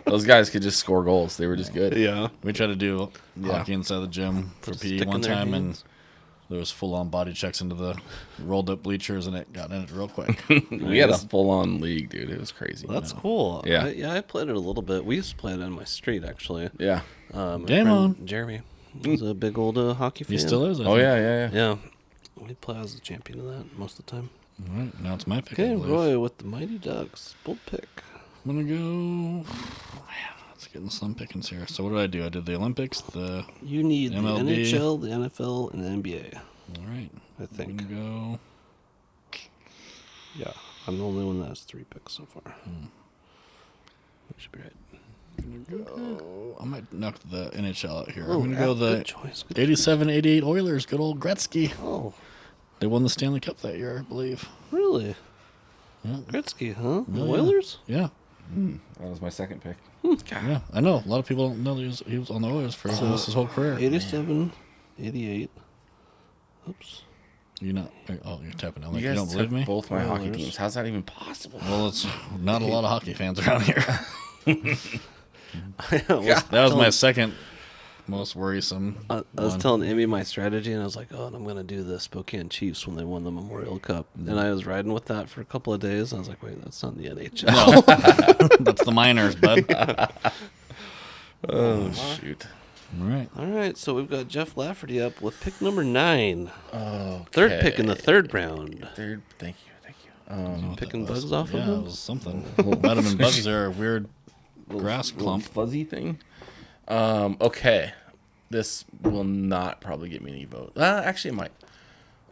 Those guys could just score goals. They were just good. Yeah. We tried to do hockey inside the gym for Just PE stick one in their time, and hands. there was full-on body checks into the rolled-up bleachers, and it got in it real quick. We had a full-on league, dude. It was crazy. That's cool. Yeah. I played it a little bit. We used to play it on my street, actually. Yeah. My Game friend on. Jeremy was a big old hockey fan. He still is. I Oh, think. yeah. Yeah. We'd play as the champion of that most of the time. All right, now it's my pick. I Okay, believe. Roy with the Mighty Ducks. Bold pick. I'm gonna go. Man, let's get in some pickings here. So what did I do? I did the Olympics. The You need MLB. the NHL, the NFL, and the NBA. all right. I think. I'm gonna Yeah. I'm the only one that has 3 picks so far. Hmm. That should be right. go. I might knock the NHL out here. Oh, I'm gonna go the good choice. Good 87-88 Oilers. Good old Gretzky. Oh, They won the Stanley Cup that year, I believe. really? Yeah. Gretzky, huh? The Oh, yeah. Oilers? Yeah. That was my second pick. Yeah, I know. A lot of people don't know he was on the Oilers for almost his whole career. 87, 88. Oops. You not? Oh, you're tapping. I'm like, You you guys don't believe took me? both my hockey Oilers. teams. How's that even possible? Well, it's not a lot of hockey fans around here. That That was my second most worrisome. I was one. telling Amy my strategy, and I was like, "Oh, and I'm gonna do the Spokane Chiefs when they won the Memorial Cup." And I was riding with that for a couple of days. I was like, "Wait, that's not the NHL." No, that's the minors, bud. Oh, shoot. All right. All right, so we've got Jeff Lafferty up with pick number 9, Oh, third pick in the third round. Third. Thank you. Picking bugs off Yeah, of it him. was something. Might have been bugs there, a weird grass clump. fuzzy thing. Okay. This will not probably get me any vote. Actually, it might.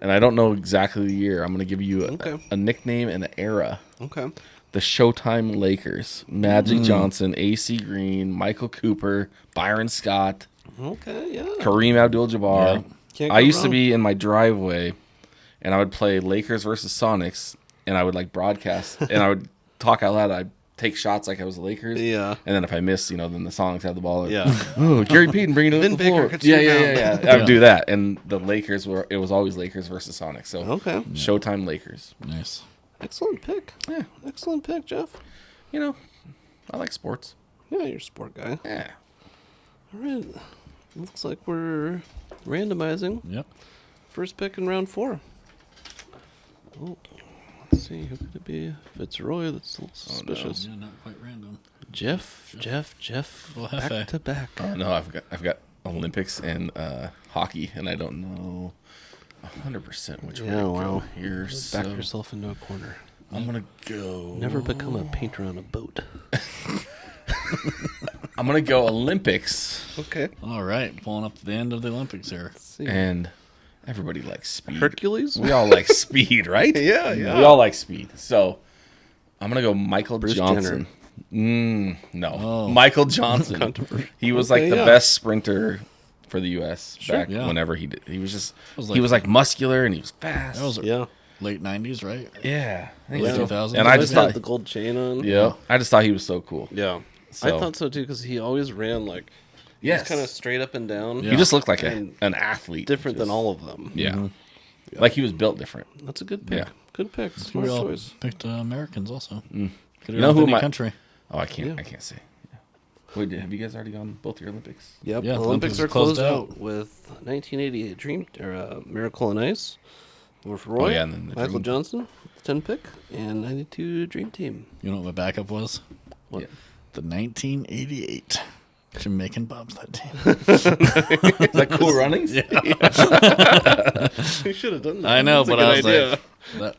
And I don't know exactly the year. I'm going to give you Okay. a nickname and an era. Okay. The Showtime Lakers. Magic Johnson, AC Green, Michael Cooper, Byron Scott, Okay. Yeah. Kareem Abdul-Jabbar. Yeah. Can't I go used to wrong. be in my driveway, and I would play Lakers versus Sonics, and I would like broadcast, and I would talk out loud. I'd take shots like I was the Lakers. Yeah. And then if I missed, then the Sonics had the ball. Yeah. Oh, Gary Payton bringing it Vin up the Baker floor. could Yeah. shoot I would do that. And the Lakers it was always Lakers versus Sonics. So Okay. Showtime Lakers. Nice. Excellent pick. Yeah. Excellent pick, Jeff. I like sports. Yeah, you're a sport guy. Yeah. All right. Looks like we're randomizing. Yep. First pick in round 4. Oh, let's see. Who could it be? Fitzroy. That's a little suspicious. Yeah, not quite random. Jeff. Well, Back Hefe. to back. No, I've got Olympics and hockey, and I don't know 100% which way Yeah, to wow. go here. Back So yourself into a corner. I'm gonna go. Never become a painter on a boat. I'm gonna go Olympics, Okay. All right, pulling up to the end of the Olympics here. Let's see. and everybody likes speed. Hercules? We all like speed, right? Yeah. We all like speed. So I'm gonna go Michael Bruce Johnson. No, Oh. Michael Johnson. Controversial. He was Okay, like the yeah. best sprinter for the U.S. Sure, back yeah. whenever he did. He was just was he like- was like muscular and he was fast. That was Yeah. late 90s, right? yeah, I think Late so. 2000s. And I Always just had thought, the gold chain on. yeah, I just thought he was so cool. Yeah. So- I thought so too because he always ran like Yes, kind of straight up and down. Yeah. he just looked like And an athlete, Different than just- all of them. Yeah. Like he was built different. That's a good pick. Yeah. Good pick. Smart We all choice. picked Americans also. Could You know have who any my- country. Oh, I can't. Yeah. I can't say. Yeah. Wait, have you guys already gone both your Olympics? Yep. Yeah, the the Olympics Olympics are is closed closed out. out with 1988 Dream or Miracle on Ice with Roy, Oh, yeah, and then the Michael Dream- Johnson, 10 pick, and 92 Dream Team. You know what my backup was? What? Yeah. The 1988 Jamaican bobsled team. Is that Cool Runnings? Yeah. You should have done that. I know, That's a but good I was idea. like, that,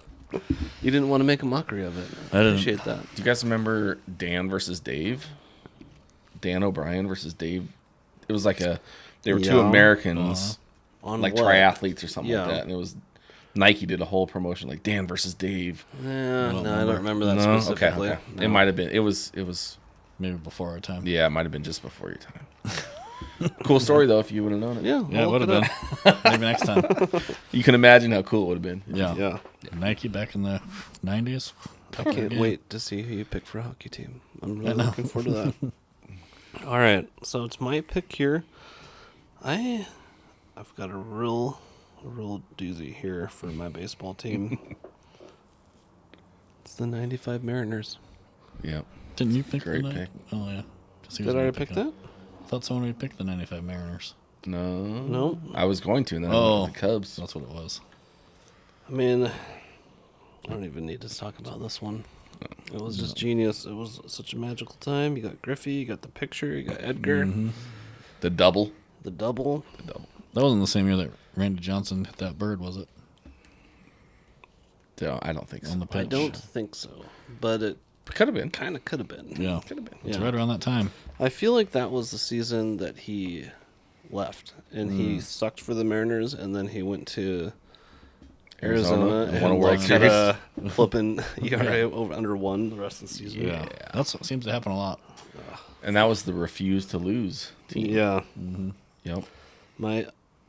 You didn't want to make a mockery of it. I didn't. Appreciate that. Do you guys remember Dan versus Dave? Dan O'Brien versus Dave. It was like they were two Yeah. Americans, On like what? triathletes or something Yeah. like that, and it was Nike did a whole promotion like Dan versus Dave. Yeah, don't no, I remember. don't remember that No? Okay, specifically. okay. No. It might have been. It was. maybe before our time. Yeah, it might have been just before your time. Cool story though if you would have known it. Yeah, Yeah, it I'll would look have been. Maybe next time. You can imagine how cool it would have been. Yeah. up. Yeah. Nike back in the 90s. I can't wait to see who you pick for a hockey team. I'm really looking forward to that. All right, so it's my pick here. I've got a real doozy here for my baseball team. It's the '95 Mariners. Yeah. Didn't you pick Great the pick. Oh, yeah. 'Cause he Did was I gonna already pick that? I thought someone would pick the 95 Mariners. No. I was going to, and then I Oh. went with the Cubs. That's what it was. I mean, I don't even need to talk about this one. It was just genius. It was such a magical time. You got Griffey, you got the picture, you got Edgar, The double. the double. That wasn't the same year that Randy Johnson hit that bird, was it? No, I don't think so. On the pitch. I don't think so, but it Could have been. kind of could have been. Yeah. Could have been. It's Yeah. right around that time. I feel like that was the season that he left, and he sucked for the Mariners, and then he went to Arizona and and won a World had Series. a flipping ERA over under 1 the rest of the season. Yeah. That's what seems to happen a lot. And that was the refuse to lose team. Yeah. Yep.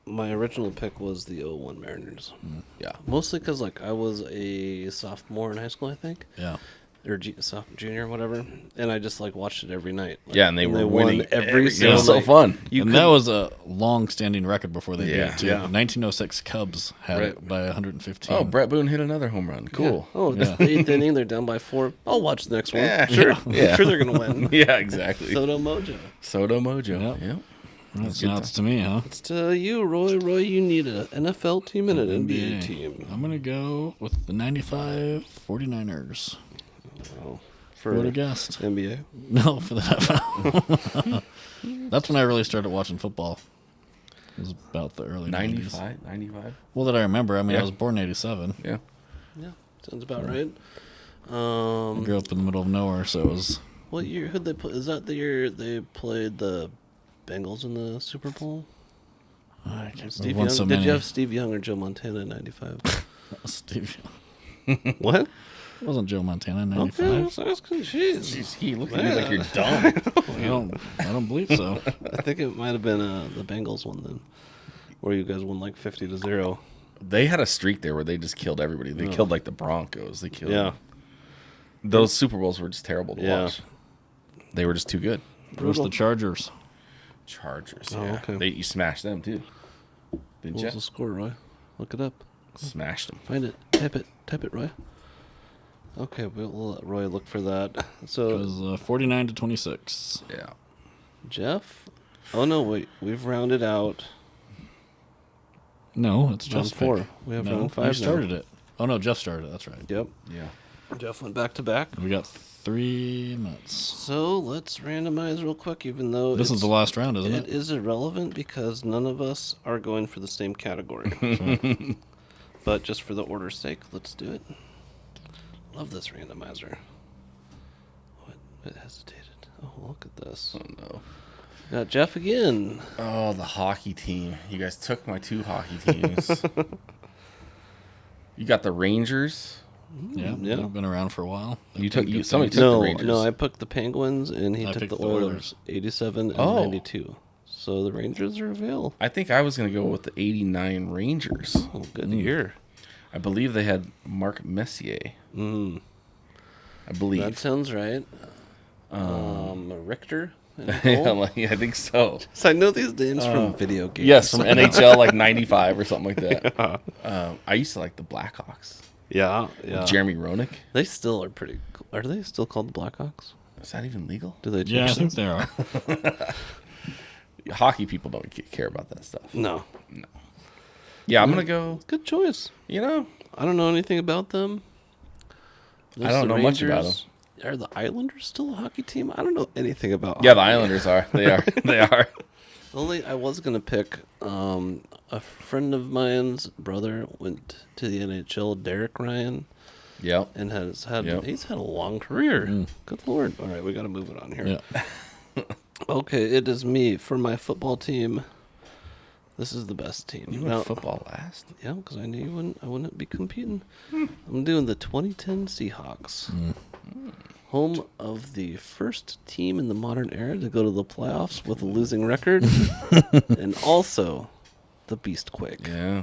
My original pick was the 01 Mariners. Yeah. Mostly because like I was a sophomore in high school, I think, Yeah. or junior, whatever, and I just like watched it every night. Like, Yeah, and they were winning won every It was single so night. fun. You and could- that was a long-standing record before they did Yeah. it, too. Yeah. 1906 Cubs had Right. it by 115. Oh, Brett Boone hit another home run. Cool. Oh, Yeah. the 8th inning, they're down by 4. I'll watch the next one. Yeah, sure. yeah. Sure, they're gonna win. Yeah, exactly. Soto Mojo. Soto Mojo. Yep. Yep. That's good now it's to me, huh? It's to you, Roy. Roy, you need an NFL team and an NBA team. I'm going to go with the 95 49ers. Oh, Who for would have guessed? NBA. No, for the NFL. That's when I really started watching football. It was about the early 90s. 95? Well, that I remember. I mean, Yeah. I was born in 87. Yeah. Yeah, sounds about right. I grew up in the middle of nowhere, so it was... What year? Who'd they play? Is that the year they played the Bengals in the Super Bowl? I can't Steve remember. Won Young. so Did many. you have Steve Young or Joe Montana in '95? Steve. What? It wasn't Joe Montana in Okay, 95. I was asking. Jeez. Jeez, he look at me like you're dumb. I don't believe so. I think it might have been the Bengals one then, where you guys won like 50-0. They had a streak there where they just killed everybody. They killed like the Broncos. They killed. Yeah. Those Super Bowls were just terrible to Yeah. watch. They were just too good. It was the Chargers. Chargers. Oh, Yeah. okay. You smashed them too. Didn't What you? was the score, Roy? Look it up. Smashed them. Find it. Type it, Roy. Okay, we'll let Roy look for that. It So, was 49 to 26. Yeah. Jeff? Oh, no, wait. We've rounded out No, it's round Jeff's 4. pick. We have No, round 5 you now. started it. Oh, no, Jeff started it. That's right. Yep. Yeah. Jeff went back to back. We got 3 minutes. So, let's randomize real quick, even though This is the last round, isn't It it? is irrelevant because none of us are going for the same category. But just for the order's sake, let's do it. Love this randomizer. What? It hesitated. Oh, look at this. Oh no. Got Jeff again. Oh, the hockey team. You guys took my 2 hockey teams. You got the Rangers. Yeah, yeah. they've been around for a while. You took Good somebody things. took the No, Rangers. no, I picked the Penguins and he I took picked the the Oilers. Oilers. 87 and Oh. 92. So the Rangers are available. I think I was going to go with the 89 Rangers. Oh, good year. I believe they had Mark Messier. Mm, I believe. that sounds right. Richter. and Yeah, Cole? like, I think so. So I know these names from video games. Yes, from NHL like 95 or something like that. I used to like the Blackhawks. Yeah, yeah. Jeremy Roenick. They still are pretty cool. Are they still called the Blackhawks? Is that even legal? Do they change Yeah, I think that? they are. Hockey people don't care about that stuff. No. Yeah, I'm going to go, Good choice. you know, I don't know anything about them. I don't know much about Rangers. Are the Islanders still a hockey team? I don't know anything about yeah, the hockey. Islanders are. They are. They are. Only I was going to pick a friend of mine's brother went to the NHL, Derek Ryan, Yep. and he's had a long Mm. career. Good Lord. All right, we got to move it on here. Yeah. Okay, it is me for my football team. This is the best team. You Now- went football last. Yeah, because I knew I wouldn't be competing. I'm doing the 2010 Seahawks. home of the first team in the modern era to go to the playoffs with a losing record, and also the Beastquake. Yeah,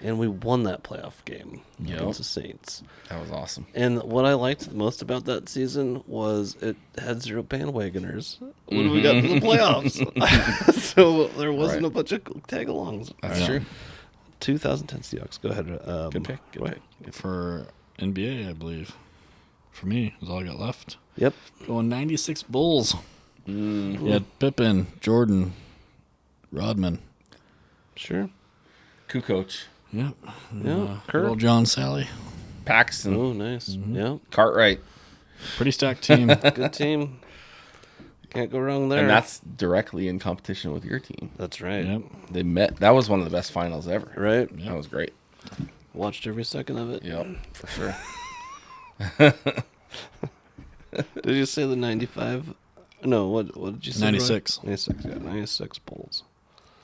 And we won that playoff game Yep. against the Saints. that was awesome. And what I liked the most about that season was it had 0 bandwagoners when we got to the playoffs. So there wasn't Right. a bunch of tag-alongs. That's true. 2010 Seahawks. Go ahead. Good pick. Good Roy. pick. For NBA, I believe. For me, is all I got left. Yep. Going 96 Bulls. Mm. You had Pippen, Jordan, Rodman. Sure. Kukoc, Yep. Yeah. Good old Kurt. John Sally. Paxton, Oh, nice. Yeah. Cartwright, Pretty stacked team. Good team. Can't go wrong there. and that's directly in competition with your team. That's right. Yep. They met. That was one of the best finals ever. Right. That was great. Watched every second of it. Yep, for sure. Did you say the 95? No, what did you say? Roy? 96. 96, yeah. 96 Bulls.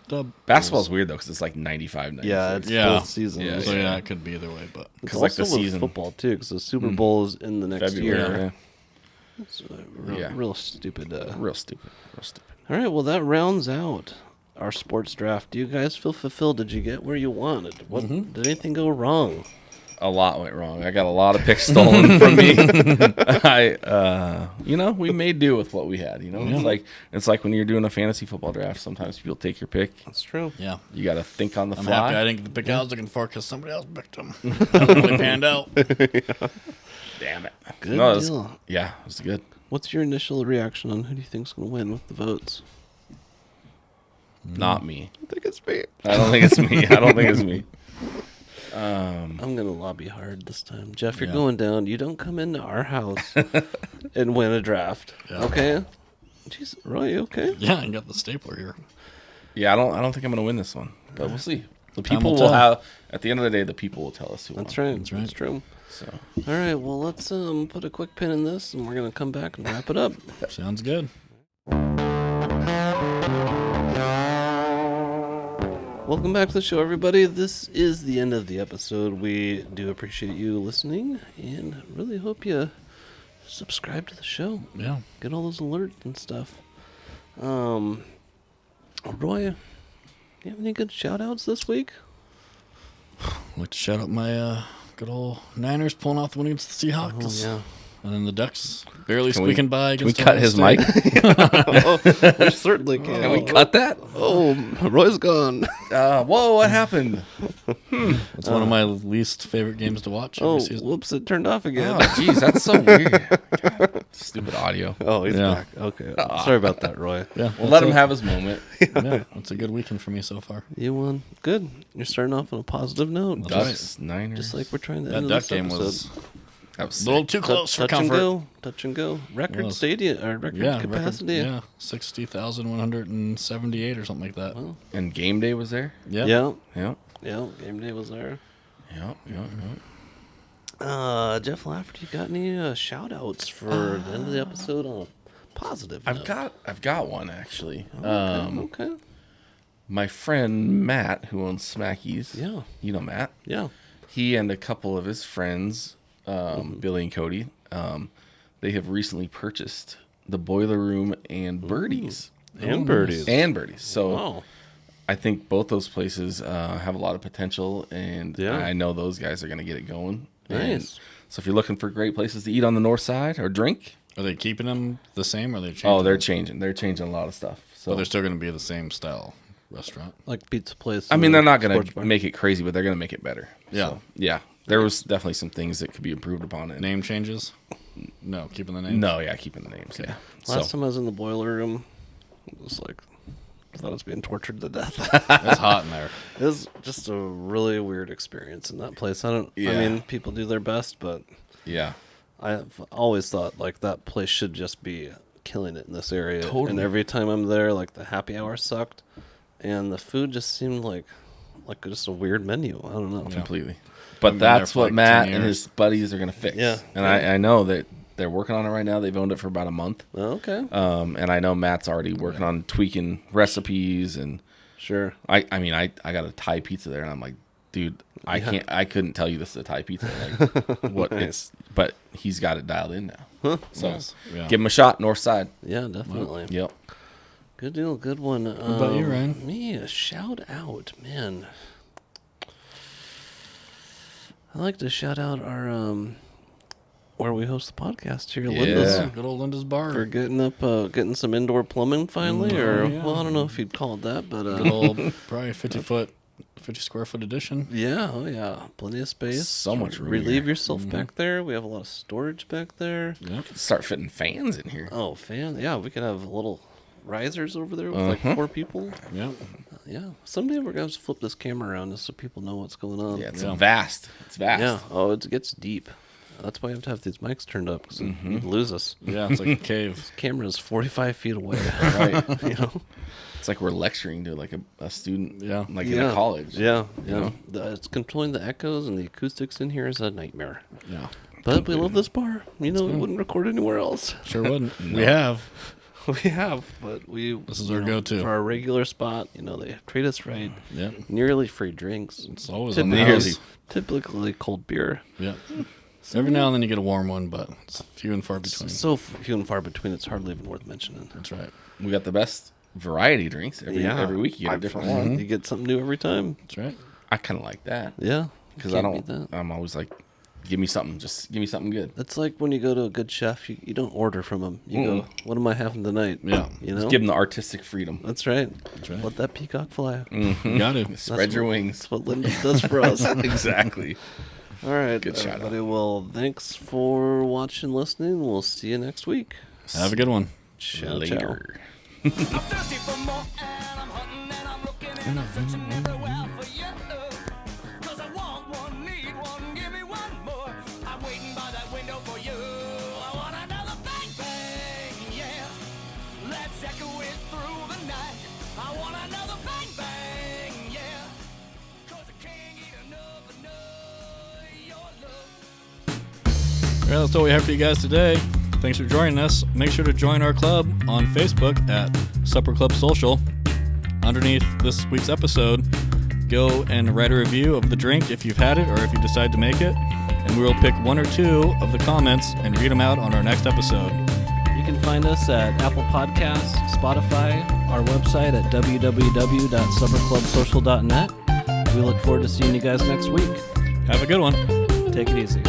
Dub. Basketball's weird though because it's like 95, 96. Yeah, it's Yeah. both seasons. Yeah, So yeah, it could be either way, but It's 'Cause, like, the also with season- football too, because the Super Bowl is in the next February. year. Yeah. It's real, Yeah. real stupid. Real stupid. Real stupid. All right, well that rounds out our sports draft. Do you guys feel fulfilled? Did you get where you wanted? What did anything go wrong? A lot went wrong. I got a lot of picks stolen from me. We made do with what we had. It's like when you're doing a fantasy football draft. Sometimes people take your pick. That's true. yeah. You got to think on the I'm fly. happy I didn't get the pick I was looking for because somebody else picked them. That really panned out. Damn it. Good No, it was- deal. yeah, it was good. What's your initial reaction on who do you think's going to win with the votes? Not me. I think it's me. I don't think it's me. I don't think it's me. I'm going to lobby hard this time. Jeff, you're Yeah. going down. You don't come into our house and win a draft. Yeah. Okay? Jeez, Roy, you okay? Yeah, I got the stapler here. Yeah, I don't think I'm gonna win this one, but we'll see. The Time people will will tell. have. At the end of the day, the people will tell us who That's won. right. That's right. That's true. So All right, well, let's put a quick pin in this, and we're going to come back and wrap it up. Sounds good. Welcome back to the show, everybody. This is the end of the episode. We do appreciate you listening, and really hope you subscribe to the show. Yeah. Get all those alerts and stuff. Roy, you have any good shout-outs this week? I'd like to shout out my good old Niners pulling off the win against the Seahawks. Oh, And then the Ducks barely Can we- squeaking by can we against cut Ohio his State. mic? We certainly can. Can we cut that? Oh, Roy's gone. Whoa! What happened? It's one of my least favorite games to watch every Oh, season. whoops, it turned off again. Oh, jeez, that's so weird. God, stupid audio. Oh, he's Yeah. back. Okay. Sorry about that, Roy. Yeah, We'll let him have his moment. Yeah, it's a good weekend for me so far. You won. Good. You're starting off on a positive note. Ducks, Niners. Just like we're trying to That end Duck this game episode. was that was a little sick. too close for touch and comfort. go. Touch and go. Record Was. stadium or record Yeah, capacity. yeah, 60,178 or something like that. Well, And game day was there. Yeah. yeah. Yep. Yeah. Game day was there. Yep. Jeff Lafferty, you got any shout outs for the end of the episode on a positive note? I've got one actually. Okay. My friend Matt, who owns Smackies. Yeah. You know Matt. Yeah. He and a couple of his friends, Billy and Cody, they have recently purchased the Boiler Room and Birdies. And birdies. And Birdies. So Wow. I think both those places have a lot of potential, and Yeah. I know those guys are going to get it going. And Nice. so if you're looking for great places to eat on the north side or drink, Are they keeping them the same or are they changing? oh, they're them? changing. They're changing a lot of stuff. So But they're still going to be the same style restaurant. Like pizza place. I and mean, a they're not going sports to bar. make it crazy, but they're going to make it better. Yeah. So, yeah. There was definitely some things that could be improved upon. And Name changes? No, keeping the name. no, yeah, keeping the names. Yeah. Last So time I was in the boiler room, it was like, I thought I was being tortured to death. It's hot in there. It was just a really weird experience in that place. I Yeah. mean, people do their best, but yeah, I've always thought like that place should just be killing it in this area. Totally. And every time I'm there, like the happy hour sucked, and the food just seemed like just a weird menu. I don't know. completely. But been there that's for what like Matt 10 and years. his buddies are going to fix. Yeah. And I know that they're working on it right now. They've owned it for about a month. Oh, okay. And I know Matt's already working on tweaking recipes. And Sure. I got a Thai pizza there, and I'm like, dude, I couldn't tell you this is a Thai pizza. Like, what it's, but he's got it dialed in now. So Nice. Yeah. give him a shot, north side. Yeah, definitely. Yep. Good deal. Good one. What about you, Ryan? Me, a shout out, man. I like to shout out our where we host the podcast here, Linda's. Yeah. Good old Linda's Bar. For getting some indoor plumbing finally, or yeah. well, I don't know if you'd call it that, but Good old, probably 50 square foot addition. yeah, oh yeah, plenty of space. So much room Relieve here. yourself back there. We have a lot of storage back there. Yep. Start fitting fans in here. Oh, yeah, we could have little risers over there with like 4 people. Yep. Yeah, someday we're gonna have to flip this camera around just so people know what's going on. Yeah, it's Yeah. vast. It's vast. Yeah. Oh, it gets deep. That's why you have to have these mics turned up because you'd lose us. Yeah, it's like a cave. Camera's 45 feet away. Right. You know. It's like we're lecturing to like a student. Yeah. Like in a college. Yeah, yeah. know? It's controlling the echoes and the acoustics in here is a nightmare. Yeah. But we love this bar. You know, we wouldn't record anywhere else. Sure wouldn't. We have. We have, but This is our go-to. for our regular spot. You know, they treat us right. Yep. Nearly free drinks. It's always on the Typically, house. typically cold beer. Yep. Every now and then you get a warm one, but it's few and far between. So few and far between. It's hardly even worth mentioning. That's right. We got the best variety drinks every week. You get a different one. You get something new every time. That's right. I kind of like that Yeah, because Can't I beat don't. that. I'm always like, give me something. Just give me something good. That's like when you go to a good chef. You don't order from him. You go, "What am I having tonight?" Yeah. You know. Give them the artistic freedom. That's right. right. Let that peacock fly. You got to. Spread your wings. That's what Linda does for us. Exactly. All right, Good shout out. everybody. Well, thanks for watching, listening. We'll see you next week. Have a good one. Ciao, Later. I'm thirsty for more and I'm hunting and I'm looking and I'm searching everywhere for you. 'Cause I want one, need one, give me one more. I'm waiting by that window for you. I want another bang bang, yeah. Let's echo it through the night. I want another bang bang, yeah. 'Cause I can't get enough of your love. All right, that's all we have for you guys today. Thanks for joining us. Make sure to join our club on Facebook at Supper Club Social. Underneath this week's episode, go and write a review of the drink if you've had it or if you decide to make it. And we will pick 1 or 2 of the comments and read them out on our next episode. You can find us at Apple Podcasts, Spotify, our website at www.supperclubsocial.net. We look forward to seeing you guys next week. Have a good one. Take it easy.